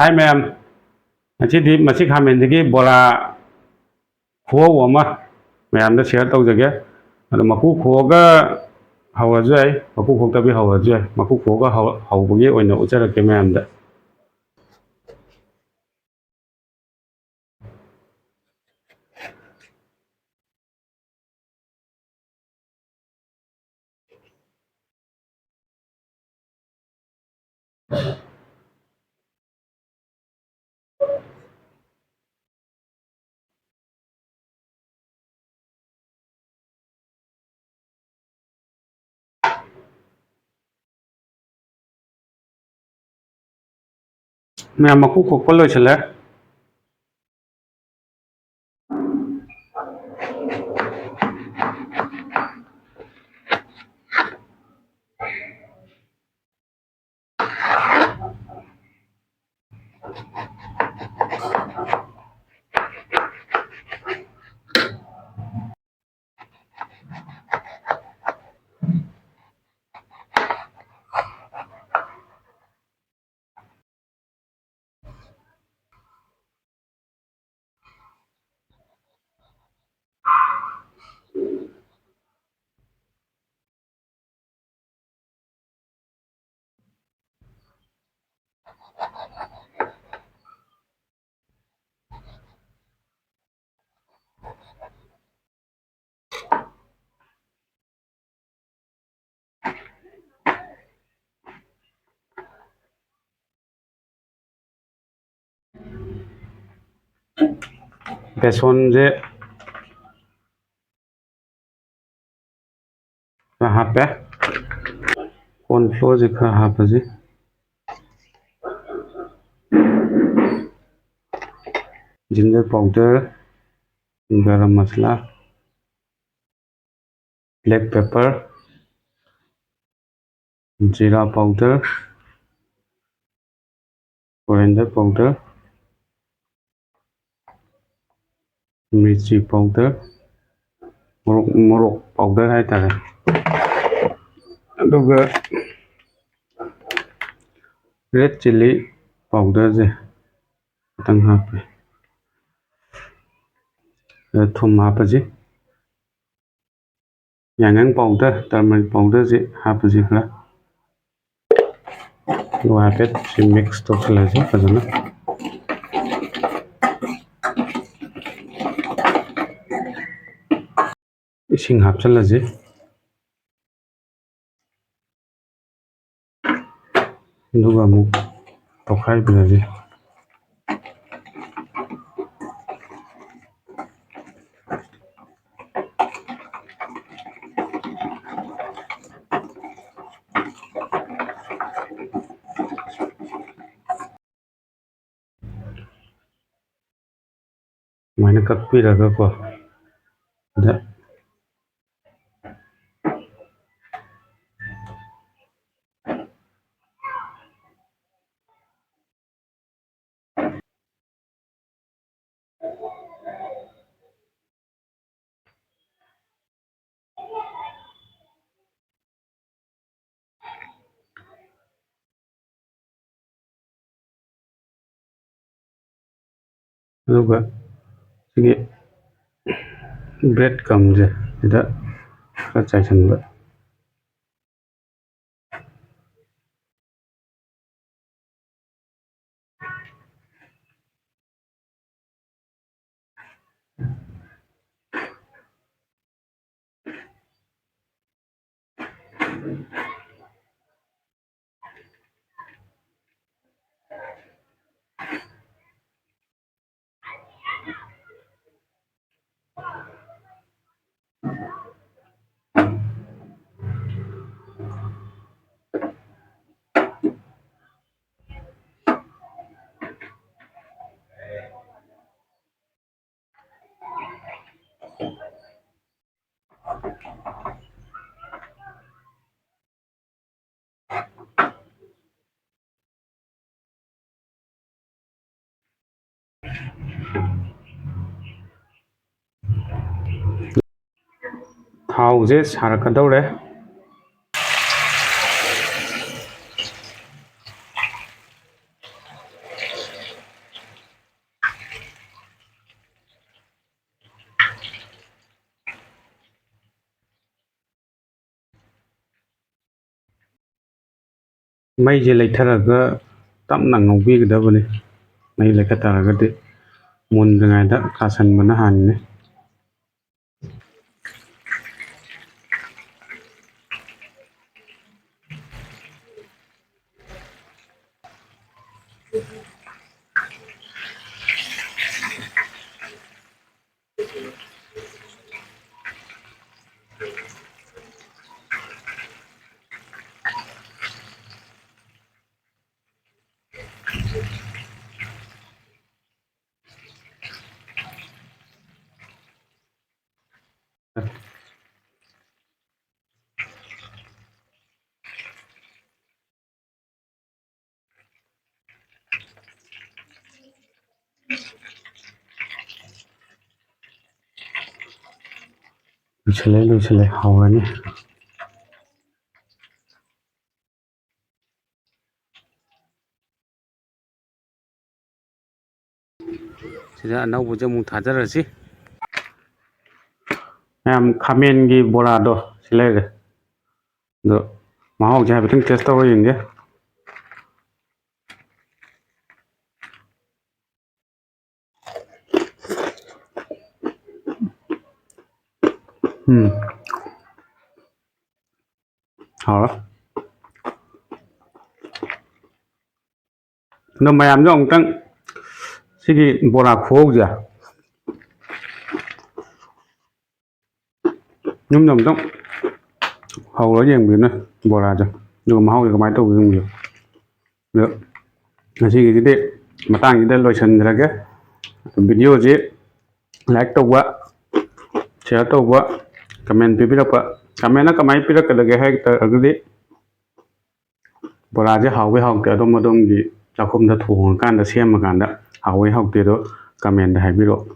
Hai ma'am, ngꯁꯤꯗꯤ ꯃꯁꯤ ꯈꯥꯃꯦꯟꯗꯒꯤ ꯕꯣꯔꯥ ꯈꯨꯍꯧ ꯑꯃ ꯃꯌꯥꯝꯗ ꯁꯤꯌꯔ ꯇꯧꯖꯒꯦ. ꯑꯗꯣ ꯃꯀꯨ ꯈꯣꯛꯑꯒ ꯍꯧꯔꯁꯨ ꯌꯥꯏ, ꯃꯀꯨ ꯈꯣꯛꯇꯕꯤ ꯍꯧꯔꯁꯨ ꯌꯥꯏ. ꯃꯀꯨ ꯈꯣꯛꯑꯒ ꯍꯧꯕꯒꯤ ꯑꯣꯏꯅ ꯎꯠꯆꯔꯛꯀꯦ ꯃꯌꯥꯝꯗ. ꯃꯌꯥꯝ ꯃꯀꯨ ꯈꯣꯛꯄ ꯂꯣꯏꯁꯤꯜꯂꯦ. ꯕꯦꯁꯣꯟꯁꯦ ꯈꯔ ꯍꯥꯞꯄꯦ. ꯀꯣꯔꯟ ꯐ꯭ꯂꯣꯔꯁꯦ ꯈꯔ ꯍꯥꯞꯄꯁꯤ. Ginger powder, garam masala, black pepper, jeera powder, coriander powder, mirchi powder, मोरोक पाउडर हाइतारे. अदुगा रेड चिली पाउडर से खतंग हापे. थुम हापसी. यागंग पाउडर, टर्मरिक पाउडर से हापसी खरा. हाफेट से मिक्स तौसल्लसी फजना. इसिंग हापचल्लसी. अदुगा अमुक तौखाइबिरसि. मैंने कक्पीरगको दा अदुगा सिगे ब्रेड क्रम्स इदा खरा चाइसनबा. थावजे सारकदौरे. ꯃꯩꯁꯦ ꯂꯩꯊꯔꯒ ꯇꯞꯅ ꯉꯧꯕꯤꯒꯗꯕꯅꯤ ꯃꯩ ꯂꯩꯈꯠ ꯇꯥꯔꯒꯗꯤ ꯃꯨꯟꯗ꯭ꯔꯤꯉꯩꯗ ꯀꯥꯁꯟꯕꯅ ꯍꯥꯟꯅꯤ ꯂꯣꯏꯁꯤꯜꯂꯦ ꯍꯧꯔꯅꯤ ꯁꯤꯗ ꯑꯅꯧꯕꯁꯦ ꯑꯃꯨꯛ ꯊꯥꯖꯔꯁꯤ ꯃꯌꯥꯝ ꯈꯥꯃꯦꯟꯒꯤ ꯕꯣꯔꯥꯗꯣ ꯁꯤ ꯂꯩꯔꯦ ꯑꯗꯣ ꯃꯍꯥꯎꯁꯦ ꯍꯥꯏꯐꯦꯠꯇꯪ ꯇꯦꯁ ꯇꯧꯔ ꯌꯦꯡꯒꯦ ꯍꯥꯎꯔꯦ ꯑꯗꯣ ꯃꯌꯥꯝꯁꯨ ꯑꯃꯨꯛꯇꯪ ꯁꯤꯒꯤ ꯕꯣꯔꯥ ꯈꯨꯍꯧꯁꯦ ꯌꯨꯝꯗ ꯑꯃꯨꯛꯇꯪ ꯍꯧꯔ ꯌꯦꯡꯕꯤꯌꯨꯅꯦ ꯕꯣꯔꯥꯁꯦ ꯑꯗꯨꯒ ꯃꯍꯥꯎꯁꯦ ꯀꯃꯥꯏꯅ ꯇꯧꯒꯦ ꯌꯦꯡꯕꯤꯌꯨ ꯑꯗꯣ ꯉꯁꯤꯒꯤꯁꯤꯗꯤ ꯃꯇꯥꯡꯁꯤꯗ ꯂꯣꯏꯁꯤꯟꯖꯔꯒꯦ ꯚꯤꯗꯤꯑꯣꯁꯤ ꯂꯥꯏꯛ ꯇꯧꯕ ꯁꯤꯌꯥꯔ ꯇꯧꯕ ꯀꯃꯦꯟ ꯄꯤꯕꯤꯔꯛꯄ ꯀꯃꯦꯟꯅ ꯀꯃꯥꯏꯅ ꯄꯤꯔꯛꯀꯗꯒꯦ ꯍꯥꯏ ꯇꯥꯔꯒꯗꯤ ꯕꯣꯔꯥꯁꯦ ꯍꯥꯎꯋꯤ ꯍꯥꯎꯇꯦ ꯑꯗꯣꯝꯒꯤ ꯆꯥꯛꯈꯨꯝꯗ ꯊꯣꯡꯉꯀꯥꯟꯗ ꯁꯦꯝꯃꯀꯥꯟꯗ ꯍꯥꯎꯋꯤ ꯍꯥꯎꯇꯦꯗꯣ ꯀꯃꯦꯟꯗ ꯍꯥꯏꯕꯤꯔꯛꯑꯣ